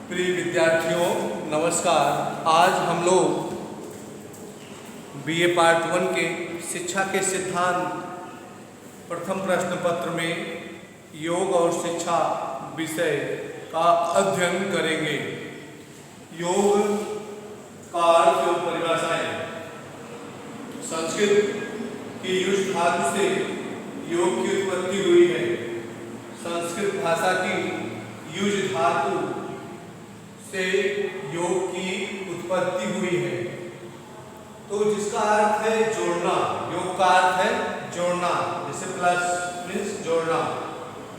प्रिय विद्यार्थियों नमस्कार। आज हम लोग बीए पार्ट 1 के शिक्षा के सिद्धांत प्रथम प्रश्न पत्र में योग और शिक्षा विषय का अध्ययन करेंगे। योग का अर्थ एवं परिभाषाएं। संस्कृत की युज धातु से योग की उत्पत्ति हुई है। संस्कृत भाषा की युज धातु से योग की उत्पत्ति हुई है। तो जिसका अर्थ है जोड़ना, योग का अर्थ है जोड़ना, जैसे प्लस मीन्स जोड़ना।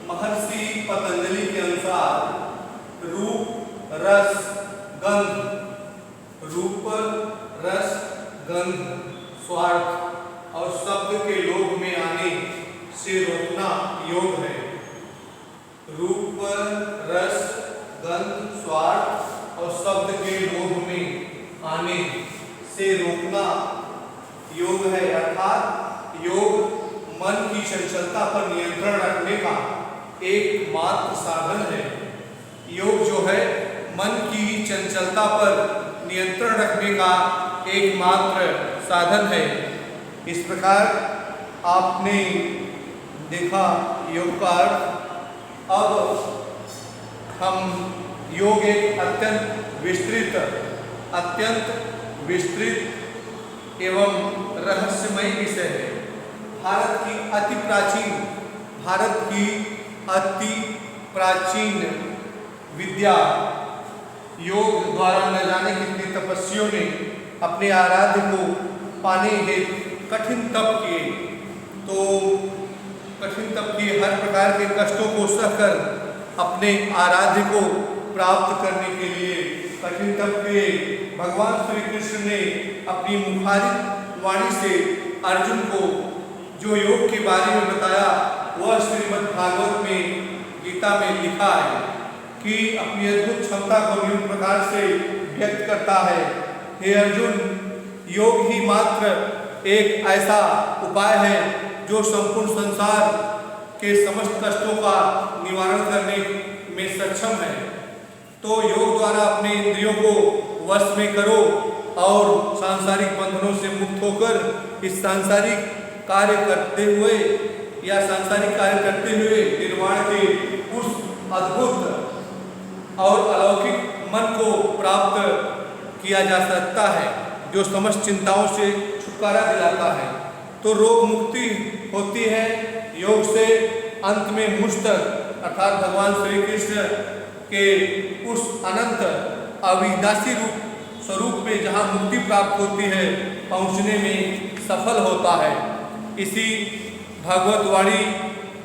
महर्षि पतंजलि के अनुसार रूप रस गंध, रूप रस गंध स्वार्थ और शब्द के लोभ में आने से रोकना योग है। रूप रस गंध स्वार्थ और शब्द के लोभ में आने से रोकना योग है। अर्थात योग मन की चंचलता पर नियंत्रण रखने का एकमात्र साधन है। योग जो है मन की चंचलता पर नियंत्रण रखने का एकमात्र साधन है। इस प्रकार आपने देखा योग का अर्थ। अब हम योग एक अत्यंत विस्तृत एवं रहस्यमय विषय है। भारत की अति प्राचीन विद्या योग द्वारा न जाने कितने तपस्वियों ने अपने आराध्य को पाने हेतु कठिन तप किए। तो कठिन तप किए, हर प्रकार के कष्टों को सहकर अपने आराध्य को प्राप्त करने के लिए कठिन तप किए। भगवान श्री कृष्ण ने अपनी मुखारित वाणी से अर्जुन को जो योग के बारे में बताया वह श्रीमद् भागवत में गीता में लिखा है कि अपनी अद्भुत क्षमता को निम्न प्रकार से व्यक्त करता है। हे अर्जुन, योग ही मात्र एक ऐसा उपाय है जो संपूर्ण संसार के समस्त कष्टों का निवारण करने में सक्षम है। तो योग द्वारा अपने इंद्रियों को वश में करो और सांसारिक बंधनों से मुक्त होकर इस सांसारिक कार्य करते हुए निर्वाण के उस अद्भुत और अलौकिक मन को प्राप्त किया जा सकता है जो समस्त चिंताओं से छुटकारा दिलाता है। तो रोग मुक्ति होती है योग से। अंत में मुझ तक अर्थात भगवान श्री कृष्ण के उस अनंत अविनाशी स्वरूप में जहाँ मुक्ति प्राप्त होती है पहुँचने में सफल होता है। इसी भागवत वाणी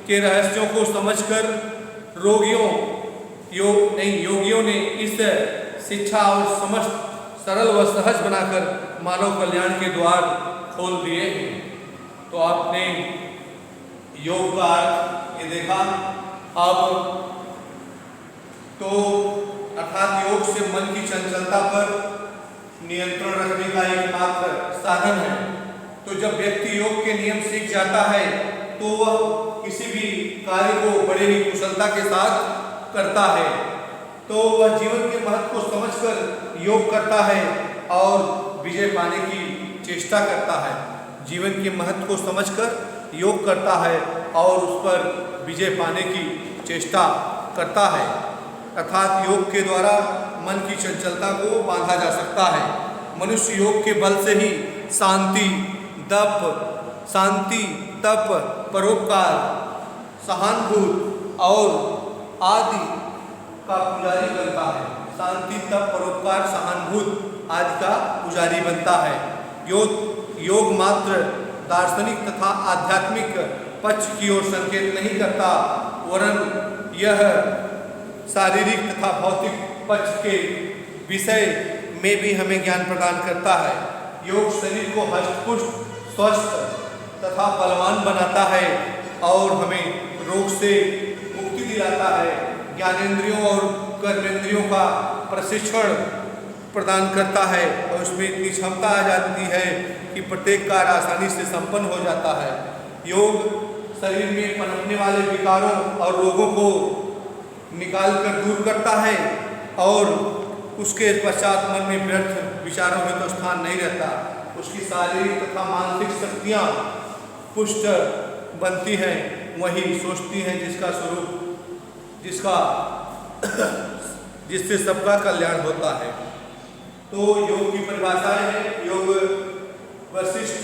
के रहस्यों को समझकर योगियों ने इस शिक्षा और समस्त सरल व सहज बनाकर मानव कल्याण के द्वार खोल दिए हैं। तो आपने योग का अर्थ ये देखा। अब तो अर्थात योग से मन की चंचलता पर नियंत्रण रखने का एकमात्र साधन है। तो जब व्यक्ति योग के नियम सीख जाता है तो वह किसी भी कार्य को बड़े ही कुशलता के साथ करता है। तो वह जीवन के महत्व को समझकर योग करता है और विजय पाने की चेष्टा करता है। जीवन के महत्व को समझकर योग करता है और उस पर विजय पाने की चेष्टा करता है। अर्थात योग के द्वारा मन की चंचलता को बांधा जा सकता है। मनुष्य योग के बल से ही शांति, तप, परोपकार, सहानुभूति और आदि का पुजारी बनता है। शांति, तप, परोपकार, सहानुभूति आदि का पुजारी बनता है। योग मात्र दार्शनिक तथा आध्यात्मिक पक्ष की ओर संकेत नहीं करता, वरन यह शारीरिक तथा भौतिक पक्ष के विषय में भी हमें ज्ञान प्रदान करता है। योग शरीर को हष्टपुष्ट, स्वस्थ तथा बलवान बनाता है और हमें रोग से मुक्ति दिलाता है। ज्ञानेंद्रियों और कर्मेंद्रियों का प्रशिक्षण प्रदान करता है और उसमें इतनी क्षमता आ जाती है कि प्रत्येक कार्य आसानी से संपन्न हो जाता है। योग शरीर में पनपने वाले विकारों और रोगों को निकाल कर दूर करता है और उसके पश्चात मन में व्यर्थ विचारों में तो स्थान नहीं रहता। उसकी शारीरिक तथा मानसिक शक्तियाँ पुष्ट बनती हैं, वही सोचती हैं जिसका स्वरूप जिससे सबका कल्याण होता है। तो योग की परिभाषाएं हैं। योग वशिष्ठ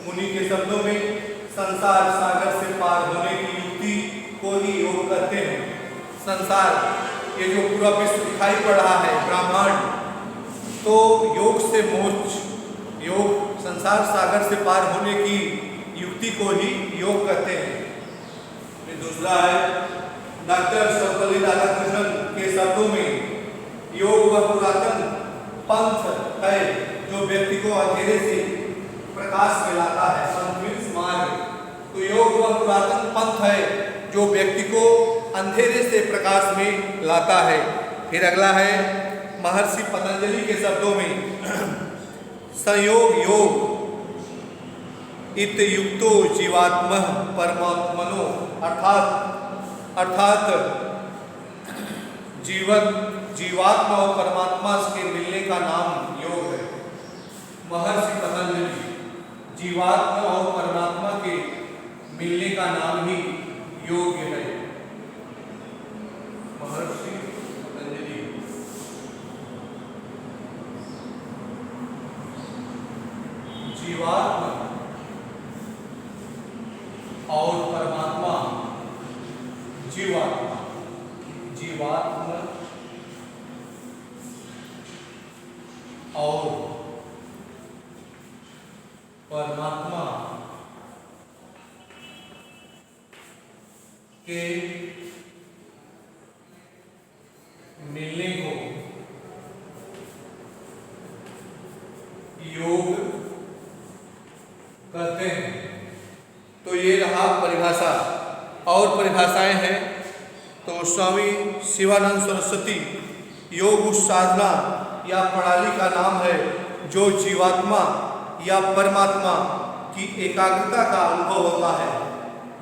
मुनि के शब्दों में संसार सागर से पार होने की युक्ति को ही योग कहते हैं। संसार, ये जो पूरा विश्व दिखाई पड़ रहा है, ब्रह्मांड, तो योग से मोक्ष, योग संसार सागर से पार होने की युक्ति को ही योग कहते हैं। फिर दूसरा है डॉक्टर सर्वपल्ली राधाकृष्णन के शब्दों में योग वह पुरातन पंथ है जो व्यक्ति को अंधेरे से प्रकाश में लाता है। पंथ मीन्स मार्ग। तो योग वह पुरातन पंथ है जो व्यक्ति को अंधेरे से प्रकाश में लाता है। फिर अगला है महर्षि पतंजलि के शब्दों में संयोग योग इत युक्तो जीवात्मः परमात्मनो, अर्थात जीवात्मा और परमात्मा के मिलने का नाम योग है। महर्षि पतंजलि, जीवात्मा और परमात्मा के मिलने का नाम ही योग है। महर्षि पतंजलि जीवात्मा और परमात्मा, जीवात्मा और परमात्मा के मिलने को योग कहते हैं। तो ये रहा परिभाषा। और परिभाषाएं हैं तो स्वामी शिवानंद सरस्वती, योग उस साधना या प्रणाली का नाम है जो जीवात्मा या परमात्मा की एकाग्रता का अनुभव होता है।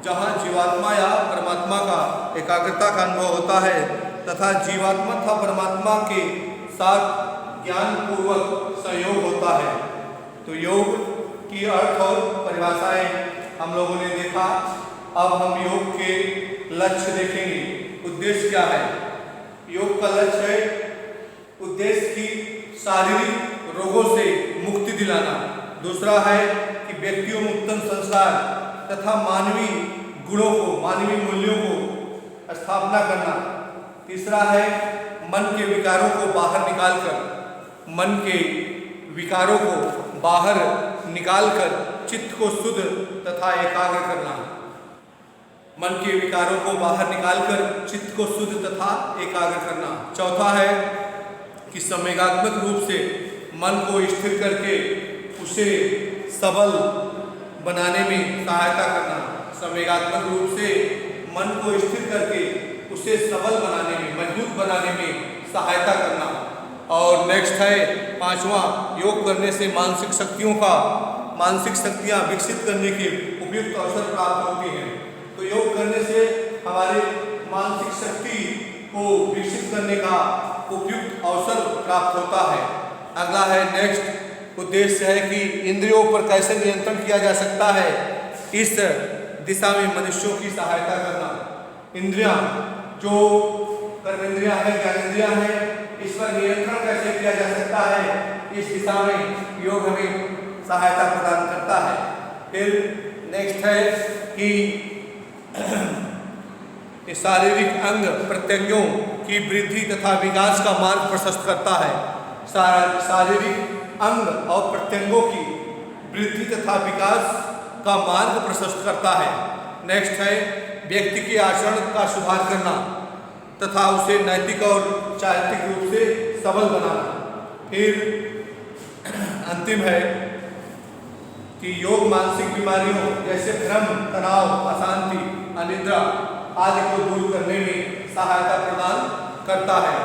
जहाँ जीवात्मा या परमात्मा का एकाग्रता का अनुभव होता है तथा जीवात्मा तथा परमात्मा के साथ ज्ञान पूर्वक संयोग होता है। तो योग की अर्थ और परिभाषाएं हम लोगों ने देखा। अब हम योग के लक्ष्य देखेंगे। उद्देश्य क्या है? योग का लक्ष्य है उद्देश्य की शारीरिक रोगों से मुक्ति दिलाना। दूसरा है कि व्यक्तियों में उत्तम संस्कार तथा मानवीय गुणों को, मानवीय मूल्यों को स्थापना करना। तीसरा है मन के विकारों को बाहर निकालकर चित्त को शुद्ध तथा एकाग्र करना। मन के विकारों को बाहर निकालकर चित्त को शुद्ध तथा एकाग्र करना। चौथा है कि संवेगात्मक रूप से मन को स्थिर करके उसे सबल बनाने में सहायता करना। संवेगात्मक रूप से मन को स्थिर करके उसे सबल बनाने में, मजबूत बनाने में सहायता करना। और नेक्स्ट है पांचवा, योग करने से मानसिक शक्तियाँ विकसित करने के उपयुक्त अवसर प्राप्त होते हैं। तो योग करने से हमारे मानसिक शक्ति को विकसित करने का उपयुक्त अवसर प्राप्त होता है। अगला है नेक्स्ट उद्देश्य है कि इंद्रियों पर कैसे नियंत्रण किया जा सकता है, इस दिशा में मनुष्यों की सहायता करना। इंद्रियां जो कर्मेंद्रियां हैं, ज्ञानेंद्रियां हैं, इस पर नियंत्रण कैसे किया जा सकता है, इस दिशा में योग हमें सहायता प्रदान करता है। फिर नेक्स्ट है कि शारीरिक अंग प्रत्यंगों की वृद्धि तथा विकास का मार्ग प्रशस्त करता है। शारीरिक अंग और प्रत्यंगों की वृद्धि तथा विकास का मार्ग प्रशस्त करता है। नेक्स्ट है व्यक्ति के आचरण का सुधार करना तथा उसे नैतिक और चारित्रिक रूप से सबल बनाना। फिर अंतिम है कि योग मानसिक बीमारियों जैसे भ्रम, तनाव, अशांति, अनिद्रा आदि को दूर करने में सहायता प्रदान करता है।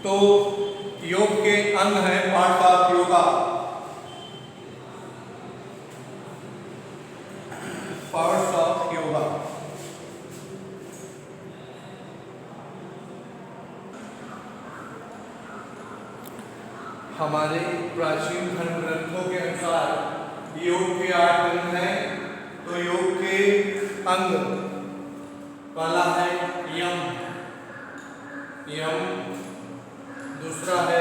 तो योग के अंग हैं part of yoga, parts of yoga. हमारे प्राचीन धर्म ग्रंथों के अनुसार योग के 8 अंग हैं। तो योग के अंग पहला है यम, दूसरा है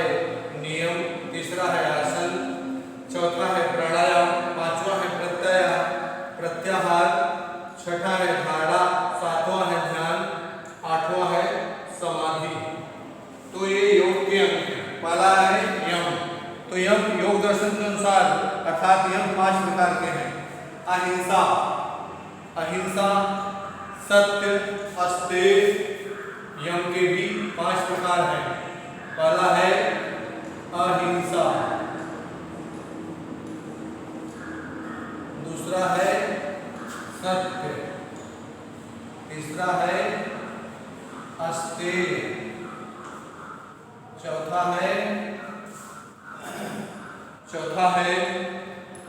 नियम, तीसरा है आसन, चौथा है प्राणायाम, पांचवा है प्रत्याहार, छठा है धारणा, सातवां है ध्यान, आठवां है समाधि। तो ये योग के अंग हैं। पहला है यम। तो यम योग दर्शन के अनुसार अर्थात यम 5 प्रकार के हैं। अहिंसा, सत्य, अस्तेय, यम के भी 5 प्रकार हैं। पहला है अहिंसा, दूसरा है सत्य, तीसरा है अस्तेय, चौथा है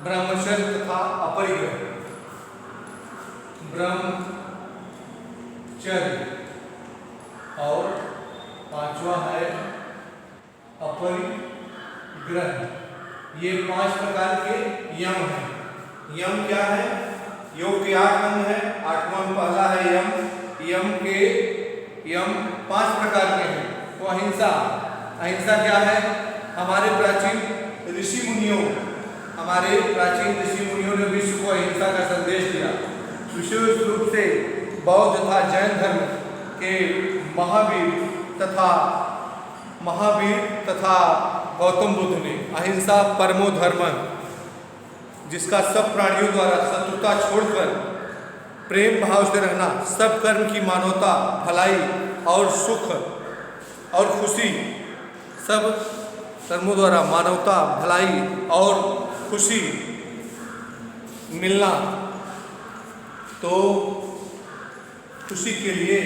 ब्रह्मचर्य तथा अपरिग्रह, और पांचवा है अपरिग्रह। ये 5 प्रकार के यम हैं। यम क्या है? योग के 8 अंग हैं। 8वां पहला है यम 5 प्रकार के हैं। तो अहिंसा क्या है? हमारे प्राचीन ऋषि मुनियों ने विश्व को अहिंसा का संदेश दिया। विशेष रूप से बौद्ध तथा जैन धर्म के महावीर तथा गौतम बुद्ध ने अहिंसा परमो धर्म, जिसका सब प्राणियों द्वारा शत्रुता छोड़कर प्रेम भाव से रहना, सब कर्म की मानवता, भलाई और सुख और खुशी, सब कर्मों द्वारा मानवता, भलाई और खुशी मिलना। तो खुशी के लिए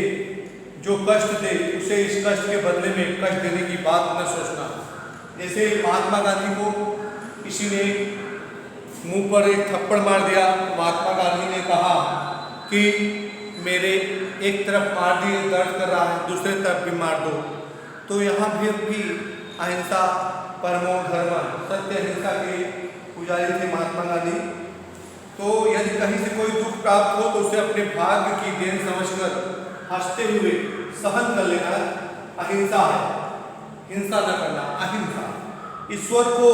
जो कष्ट दे उसे इस कष्ट के बदले में कष्ट देने की बात न सोचना। जैसे महात्मा गांधी को किसी ने मुंह पर एक थप्पड़ मार दिया, महात्मा गांधी ने कहा कि मेरे एक तरफ मार दिए, दर्द कर रहा है, दूसरे तरफ भी मार दो। तो यहाँ भी अहिंसा परमो धर्म, सत्य अहिंसा के पुजारी थे महात्मा गांधी। तो यदि कहीं से कोई दुख प्राप्त हो तो उसे अपने भाग्य की देन समझकर हंसते हुए सहन कर लेना अहिंसा है। हिंसा न करना, अहिंसा। ईश्वर को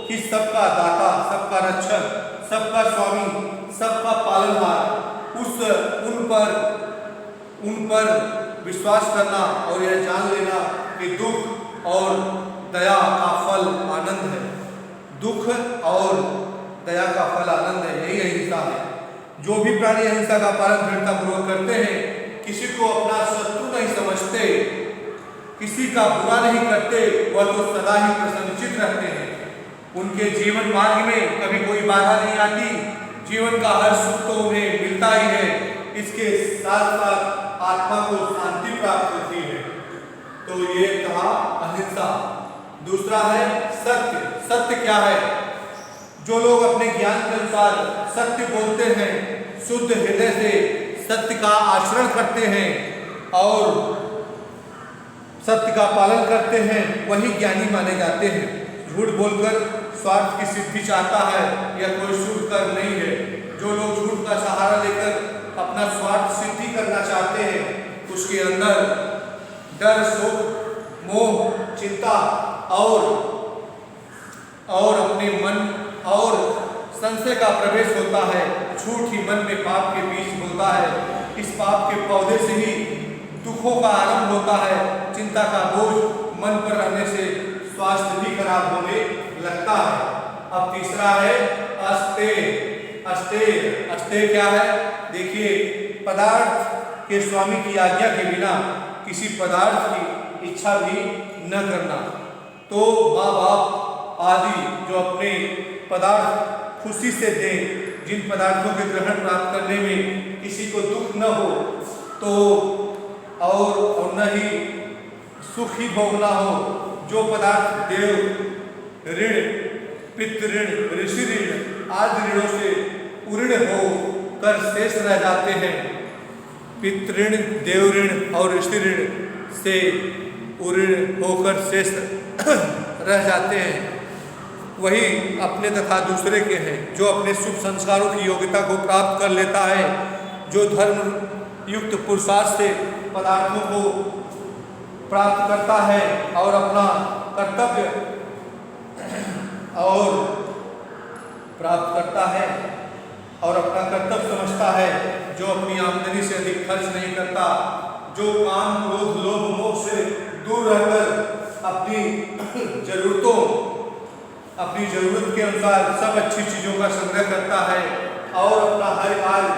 ही सबका दाता, सबका रक्षक, सबका स्वामी, सबका पालनहार, उन पर विश्वास करना और यह जान लेना कि दुख और दया का फल आनंद है। दुख और दया का फल आनंद है, यही अहिंसा है। जो भी प्राणी अहिंसा का पालन दृढ़तापूर्वक करते हैं, किसी को अपना शत्रु नहीं समझते, किसी का बुरा नहीं करते, वह तो सदा ही प्रसन्नचित्त रहते हैं। उनके जीवन मार्ग में कभी कोई बाधा नहीं आती, जीवन का हर सुख तो उन्हें मिलता ही है। इसके साथ साथ आत्मा को शांति प्राप्त होती है। तो ये कहा अहिंसा। दूसरा है सत्य। सत्य क्या है? जो लोग अपने ज्ञान के अनुसार सत्य बोलते हैं, शुद्ध हृदय से सत्य का आचरण करते हैं और सत्य का पालन करते हैं, वही ज्ञानी माने जाते हैं। झूठ बोलकर स्वार्थ की सिद्धि चाहता है, यह कोई शुभ कर्म नहीं है। जो लोग झूठ का सहारा लेकर अपना स्वार्थ सिद्धि करना चाहते हैं, उसके अंदर डर, शोक, मोह, चिंता और अपने मन और संशय का प्रवेश होता है। झूठ ही मन में पाप के बीज बोता है। इस पाप के पौधे से ही दुखों का आरंभ होता है। चिंता का बोझ मन पर रहने से स्वास्थ्य भी खराब होने लगता है। अब तीसरा है अस्तेय। अस्तेय क्या है? देखिए, पदार्थ के स्वामी की आज्ञा के बिना किसी पदार्थ की इच्छा भी न करना। तो माँ बाप आदि जो अपने पदार्थ खुशी से दें, जिन पदार्थों के ग्रहण प्राप्त करने में किसी को दुख न हो, तो और न ही सुख ही भोगना हो, जो पदार्थ देव ऋण, पितृ ऋण, ऋषि ऋण आदि ऋणों से उऋण हो कर शेष रह जाते हैं। पितृऋण, देव ऋण और ऋषि ऋण से उऋण होकर शेष रह जाते हैं, वही अपने तथा दूसरे के हैं। जो अपने शुभ संस्कारों की योग्यता को प्राप्त कर लेता है, जो धर्म युक्त पुरुषार्थ से पदार्थों को प्राप्त करता है और अपना कर्तव्य और प्राप्त करता है और अपना कर्तव्य समझता है, जो अपनी आमदनी से अधिक खर्च नहीं करता, जो काम क्रोध लोभ मोह से दूर रहकर अपनी जरूरत के अनुसार सब अच्छी चीज़ों का संग्रह करता है और अपना हर कार्य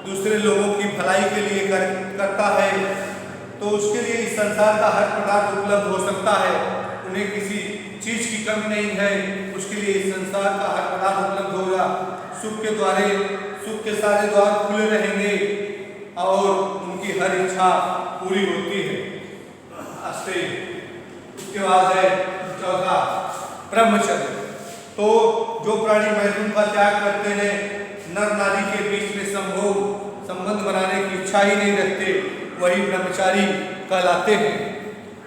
दूसरे लोगों की भलाई के लिए करता है, तो उसके लिए इस संसार का हर पदार्थ उपलब्ध हो सकता है। उन्हें किसी चीज़ की कमी नहीं है, उसके लिए इस संसार का हर पदार्थ उपलब्ध होगा। सुख के सारे द्वार खुले रहेंगे और उनकी हर इच्छा पूरी होती है। उसके बाद है चौथा, ब्रह्मचर्य। तो जो प्राणी मैथुन का त्याग करते हैं, नर नारी के बीच में संबंध बनाने की इच्छा ही नहीं रखते, वही ब्रह्मचारी कहलाते हैं।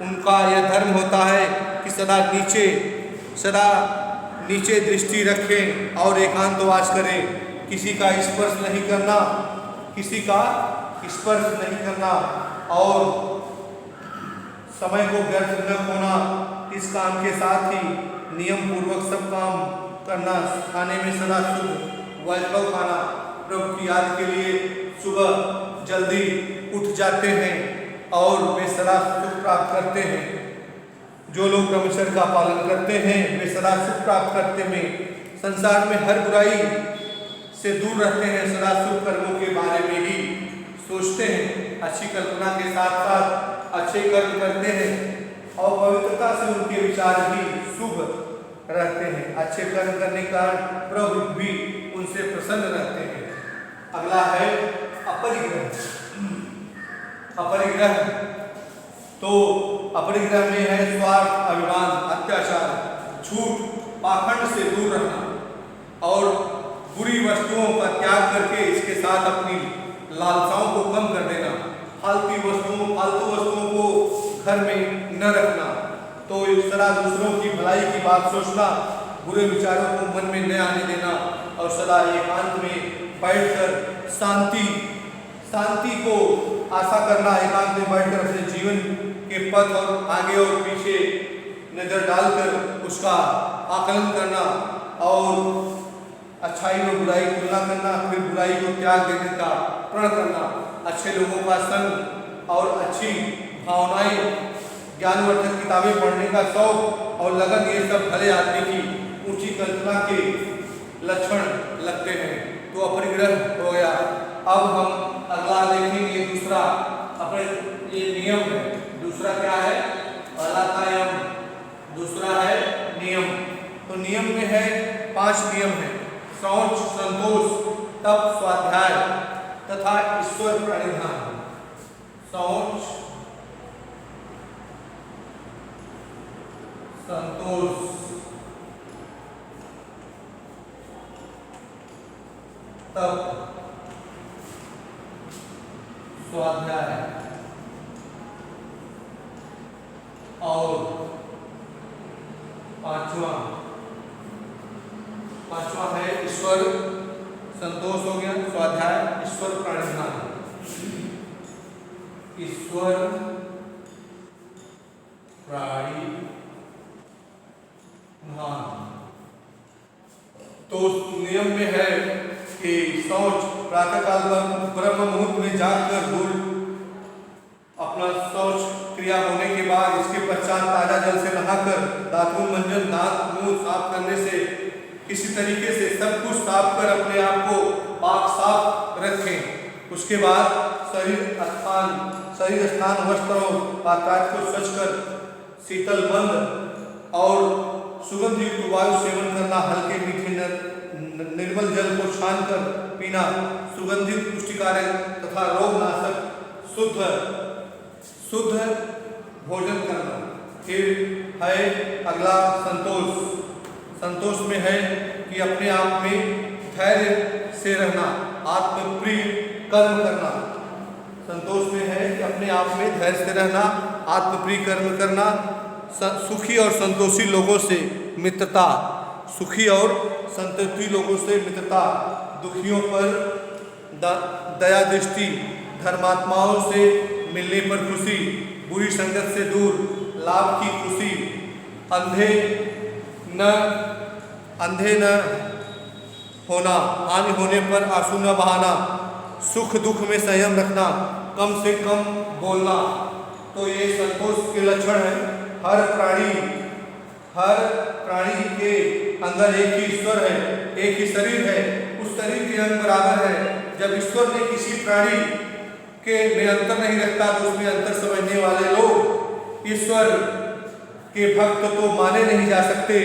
उनका यह धर्म होता है कि सदा नीचे दृष्टि रखें और एकांतवास करें, किसी का स्पर्श नहीं करना और समय को व्यर्थ न होना। इस काम के साथ ही नियम पूर्वक सब काम करना, खाने में सदा शुद्ध वैभव खाना, प्रभु की याद के लिए सुबह जल्दी उठ जाते हैं और वे सदा सुख प्राप्त करते हैं। जो लोग ब्रह्मचर्य का पालन करते हैं, वे सदा सुख प्राप्त करते हैं, संसार में हर बुराई से दूर रहते हैं, सदा शुभ कर्मों के बारे में ही सोचते हैं, अच्छी कल्पना के साथ साथ अच्छे कर्म करते हैं और पवित्रता से उनके विचार भी शुभ रहते हैं। अच्छे कर्म करने का प्रभु भी उनसे प्रसन्न रहते हैं। अगला है अपरिग्रह। तो अपरिग्रह में है स्वार्थ, अभिमान, अत्याचार, झूठ, पाखंड से दूर रहना और बुरी वस्तुओं का त्याग करके इसके साथ अपनी लालसाओं को कम कर देना। फालतू वस्तुओं को घर में न रखना। तो इस तरह दूसरों की भलाई की बात सोचना, बुरे विचारों को मन में न आने देना और सदा एकांत में बैठकर शांति को आशा करना, एकांत में बैठकर अपने जीवन के पथ और आगे और पीछे नजर डालकर उसका आकलन करना और अच्छाई और बुराई की तुलना करना, फिर बुराई को त्याग देने का प्रण करना, अच्छे लोगों का संग और अच्छी भावनाएं, ज्ञानवर्धक किताबें पढ़ने का शौक और लगन, ये सब भले आदमी की ऊंची कल्पना के लक्षण लगते हैं। तो अपरिग्रह हो गया। अब हम अगला देखेंगे दूसरा, अपने ये नियम है। दूसरा क्या है? पहला था यम, दूसरा है नियम। तो नियम में है 5 नियम है: शौच, संतोष, तप, स्वाध्याय तथा ईश्वर प्रणिधान। शौच, संतोष, तप, स्वाध्याय और पांचवा है ईश्वर। संतोष हो गया, स्वाध्याय, ईश्वर प्रणिधान। ईश्वर प्रणिधान। तो नियम में है कि शौच, प्रातःकाल ब्रह्म मुहूर्त में जागकर अपना शौच क्रिया होने के बाद इसके पश्चात ताजा जल से नहाकर दातुन मंजन, दांत मुंह साफ करने से किसी तरीके से सब कुछ साफ कर अपने आप को पाक साफ रखें। उसके बाद शरीर स्नान, वस्त्र और पात्रात को स्वच्छ कर शीतल बंद और सुगंध युक्त वायु सेवन करना, हल्के मीठे निर्मल जल को छान कर पीना, सुगंधित पुष्टिकारक तथा रोगनाशक शुद्ध भोजन करना। फिर है अगला संतोष। संतोष में है कि अपने आप में धैर्य से रहना, आत्मप्रिय कर्म करना। संतोष में है कि अपने आप में धैर्य से रहना, आत्मप्रिय कर्म करना, सुखी और संतोषी लोगों से मित्रता, सुखी और संतोषी लोगों से मित्रता, दुखियों पर दया दृष्टि, धर्मात्माओं से मिलने पर खुशी, बुरी संगत से दूर, लाभ की खुशी, अंधे न होना, हानि होने पर आंसू न बहाना, सुख दुख में संयम रखना, कम से कम बोलना। तो ये संतोष के लक्षण है। हर प्राणी के अंदर एक ही ईश्वर है, एक ही शरीर है, उस शरीर के अंग बराबर है। जब ईश्वर ने किसी प्राणी के में अंतर नहीं रखता तो उसमें अंतर समझने वाले लोग ईश्वर के भक्त तो माने नहीं जा सकते,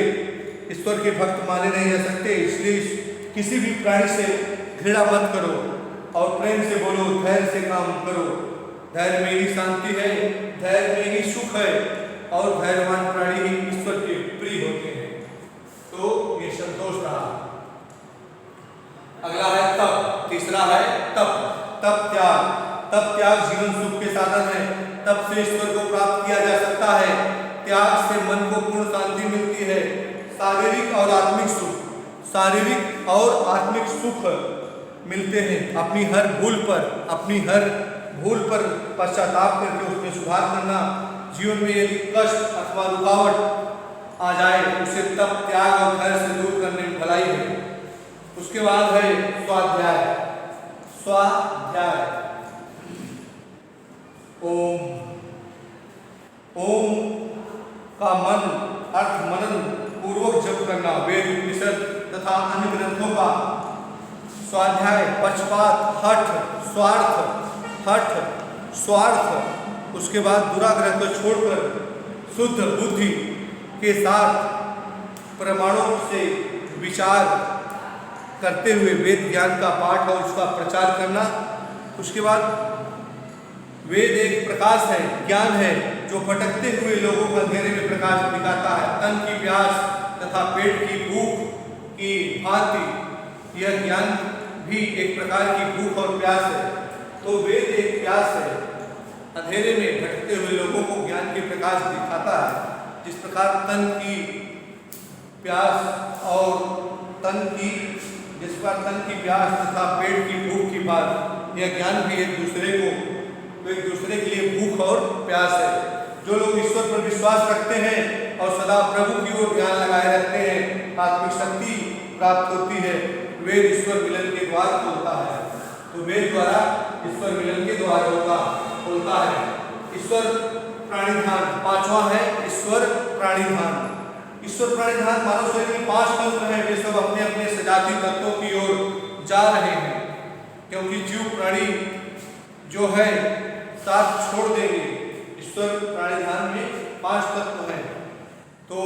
ईश्वर के भक्त माने नहीं जा सकते। इसलिए किसी भी प्राणी से घृणा मत करो और प्रेम से बोलो, धैर्य से काम करो। धैर्य में ही शांति है, धैर्य में ही सुख है और धैर्यवान प्राणी ही ईश्वर के प्रिय होते हैं। तो ये संतोष रहा। अगला है तप, तीसरा है तप। तप त्याग जीवन सुख के साधन है। तप से ईश्वर को प्राप्त किया जा सकता है। त्याग से मन को पूर्ण शांति मिलती है। शारीरिक और आत्मिक सुख मिलते हैं। अपनी हर भूल पर पश्चाताप करके उसमें सुधार करना। जीवन में यदि कष्ट अथवा रुकावट आ जाए उसे तप त्याग और धैर्य से दूर करने में भलाई है। उसके बाद है स्वाध्याय। ओम का अर्थ मनन पूर्वक जप करना। वेद उपनिषद तथा अन्य ग्रंथों का स्वाध्याय, पक्षपात, स्वार्थ, उसके बाद दुराग्रह को छोड़कर शुद्ध बुद्धि के साथ प्रमाणों से विचार करते हुए वेद ज्ञान का पाठ और उसका प्रचार करना। उसके बाद वेद एक प्रकाश है, ज्ञान है जो भटकते हुए लोगों को अंधेरे में प्रकाश दिखाता है। तन की प्यास तथा पेट की भूख की भांति यह ज्ञान भी एक प्रकार की भूख और प्यास है। तो वेद एक प्यास है, अंधेरे में भटकते हुए लोगों को ज्ञान के प्रकाश दिखाता है। जिस प्रकार तन की प्यास और तन की प्यास तथा पेट की भूख की बात, यह ज्ञान भी एक दूसरे के लिए भूख और प्यास है। जो लोग ईश्वर पर विश्वास रखते हैं और सदा प्रभु की ओर ध्यान लगाए रखते हैं, आत्मिक शक्ति प्राप्त होती है। वेद ईश्वर मिलन के द्वार खोलता है। तो वेद द्वारा ईश्वर मिलन के द्वार खोलता है। ईश्वर प्राणिधान, पांचवा है ईश्वर प्राणिधान। ईश्वर प्राणिधान मानव शरीर में 5 तंत्र हैं, वे सब अपने अपने सजाती तत्वों की ओर जा रहे हैं। क्योंकि जीव प्राणी जो है साथ छोड़ देंगे। ईश्वर प्राणिधान में 5 तत्व हैं, तो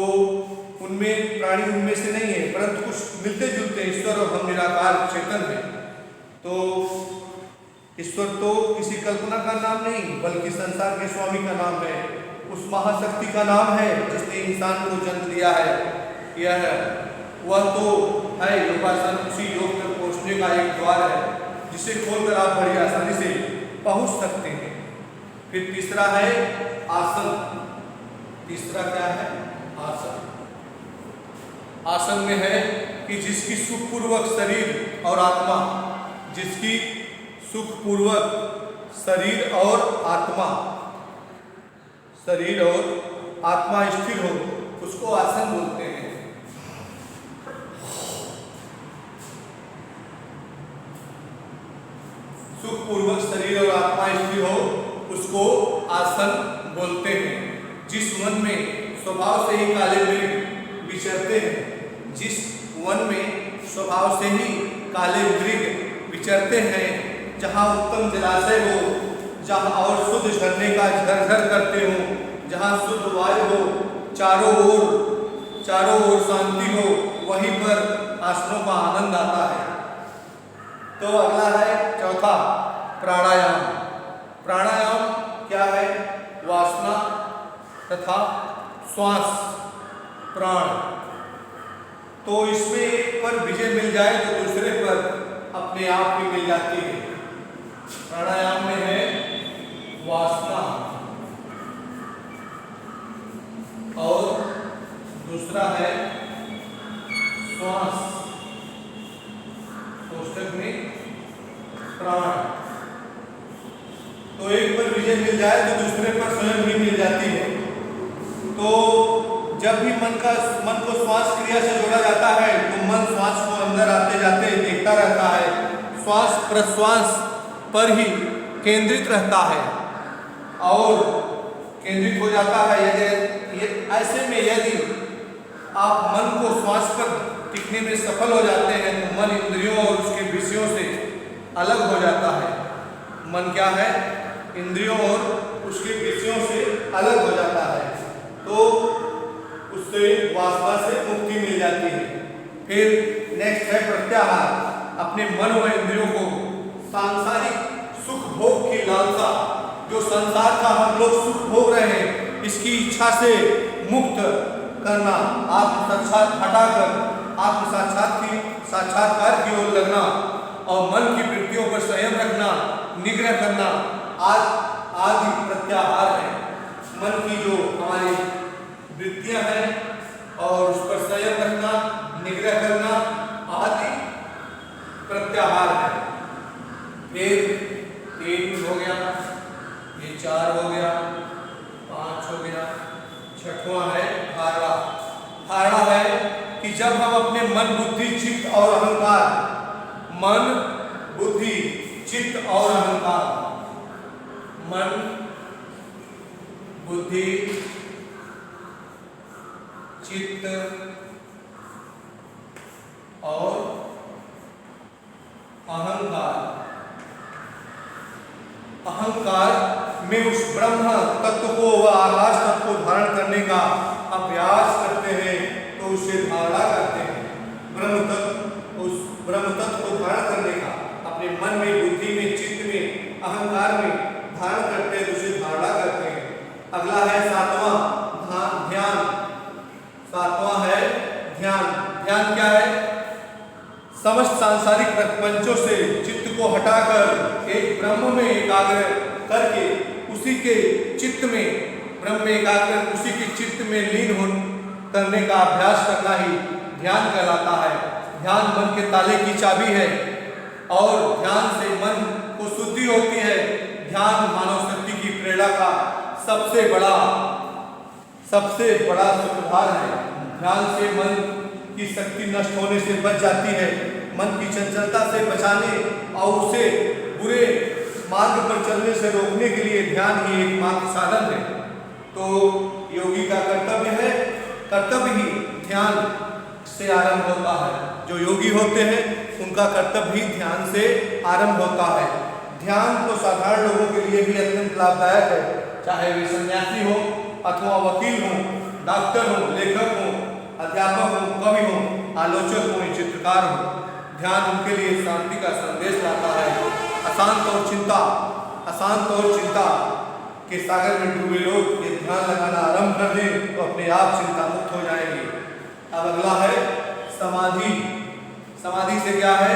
उनमें प्राणी उनमें से नहीं है, परंतु कुछ मिलते जुलते ईश्वर और हम निराकार चेतन है। तो ईश्वर तो किसी कल्पना का नाम नहीं, बल्कि संसार के स्वामी का नाम है। उस महाशक्ति का नाम है जिसने इंसान को जन्म दिया है। वह तो है योगासन, उसी योग तक पहुँचने का एक द्वार है जिसे खोलकर आप बड़ी आसानी से पहुँच सकते हैं। फिर तीसरा है आसन। तीसरा क्या है? आसन। आसन में है कि जिसकी सुखपूर्वक शरीर और आत्मा, जिसकी सुखपूर्वक शरीर और आत्मा स्थिर हो, उसको आसन बोलते हैं। सुखपूर्वक शरीर और आत्मा स्थिर हो उसको आसन बोलते हैं। जिस वन में स्वभाव से ही काले मृग विचरते हैं, जिस वन में स्वभाव से ही काले मृग विचरते हैं, जहाँ उत्तम जलाशय हो, जहाँ और शुद्ध झरने का झरझर करते हो, जहाँ शुद्ध वायु हो, चारों ओर शांति हो, वहीं पर आसनों का आनंद आता है। तो अगला है चौथा प्राणायाम। प्राणायाम क्या है? वासना तथा श्वास, प्राण। तो इसमें एक पर विजय मिल जाए तो दूसरे पर अपने आप ही मिल जाती है। प्राणायाम में है वासना दूसरा है श्वास, कोष्ठक में प्राण। तो एक पर विजय मिल जाए तो दूसरे पर स्वयं भी मिल जाती है। तो जब भी मन को श्वास क्रिया से जोड़ा जाता है तो मन श्वास को अंदर आते जाते देखता रहता है, श्वास प्रश्वास पर ही केंद्रित रहता है और केंद्रित हो जाता है। यदि ऐसे में यदि आप मन को श्वास पर टिकने में सफल हो जाते हैं तो मन इंद्रियों और उसके विषयों से अलग हो जाता है। मन क्या है? इंद्रियों और उसके विषयों से अलग हो जाता है, तो उससे वासना से मुक्ति मिल जाती है। फिर नेक्स्ट है प्रत्याहार। अपने मन व इंद्रियों को सांसारिक सुख भोग की लालसा, जो संसार का हम लोग सुख भोग रहे हैं, इसकी इच्छा से मुक्त करना, आत्म हटाकर आत्म साक्षात्कार की ओर लगना और मन की वृत्तियों पर संयम रखना, निग्रह करना आदि प्रत्याहार है। मन की जो हमारी वृत्तियां हैं और उस पर संयम रखना, निग्रह करना आदि प्रत्याहार है। फिर 3 हो गया, ये 4 हो गया, 5 हो गया, 6वां है धारणा। धारणा है कि जब हम अपने मन बुद्धि चित्त और अहंकार, मन बुद्धि चित्त और अहंकार, मन बुद्धि चित्त और अहंकार में उस ब्रह्म तत्व को व आकाश तत्व को धारण करने का अभ्यास करते हैं तो उसे धारणा करते हैं। उस ब्रह्म तत्व को धारण करने का अपने मन में, बुद्धि में, चित्त में, अहंकार में धारण करते हैं तो उसे धारणा करते हैं। अगला है 7वां ध्यान। 7वां है ध्यान। ध्यान क्या है? समस्त सांसारिक प्रपंचों से चित्त को हटाकर एक ब्रह्म में एकाग्र करके उसी के चित्त में, ब्रह्म में एकाग्र उसी के चित्त में लीन करने का अभ्यास करना ही ध्यान कहलाता है। ध्यान मन के ताले की चाबी है और ध्यान से मन को शुद्धि होती है। ध्यान मानव शक्ति की प्रेरणा का सबसे बड़ा सूत्रधार है। ध्यान से मन की शक्ति नष्ट होने से बच जाती है। मन की चंचलता से बचाने और उसे बुरे मार्ग पर चलने से रोकने के लिए ध्यान ही एकमात्र साधन है। तो योगी का कर्तव्य ही ध्यान से आरंभ होता है। जो योगी होते हैं उनका कर्तव्य ही ध्यान से आरंभ होता है। ध्यान तो साधारण लोगों के लिए भी अत्यंत लाभदायक है, चाहे वे सन्यासी हो अथवा वकील हो, डॉक्टर हो, लेखक हो, अध्यापक हो, कवि हो, आलोचक हो, चित्रकार हो। ध्यान उनके लिए शांति का संदेश लाता है। अशांत और चिंता के सागर में डूबे लोग ये ध्यान लगाना आरंभ कर दें तो अपने आप चिंता मुक्त हो जाएंगे। अब अगला है समाधि। समाधि से क्या है?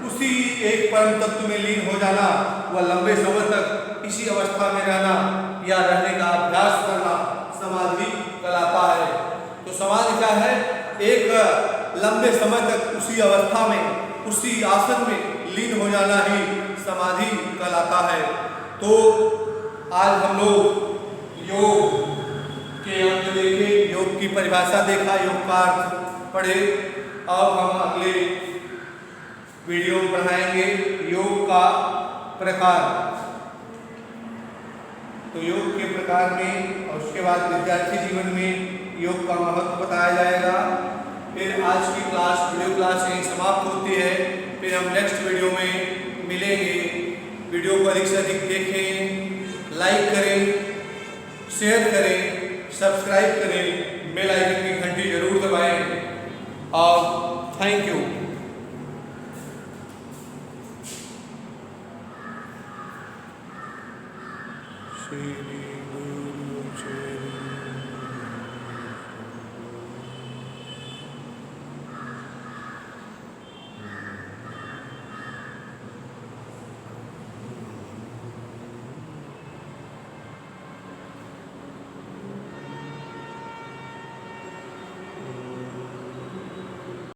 उसी एक परम तत्व में लीन हो जाना, वह लंबे समय तक इसी अवस्था में रहना या रहने का अभ्यास करना समाधि कहलाता है। तो समाधि क्या है? एक लंबे समय तक उसी अवस्था में, उसी आसन में लीन हो जाना ही समाधि कहलाता है। तो आज हम लोग योग के अंग देखे, योग की परिभाषा देखा, योग का अर्थ पढ़े। अब हम अगले वीडियो में पढ़ाएंगे योग का प्रकार। तो योग के प्रकार में और उसके बाद विद्यार्थी जीवन में योग का महत्व बताया जाएगा। फिर आज की वीडियो क्लास यहीं समाप्त होती है। फिर हम नेक्स्ट वीडियो में मिलेंगे। वीडियो को अधिक से अधिक देखें, लाइक करें, शेयर करें, सब्सक्राइब करें, बेल आइकन की घंटी जरूर दबाएं और थैंक यू।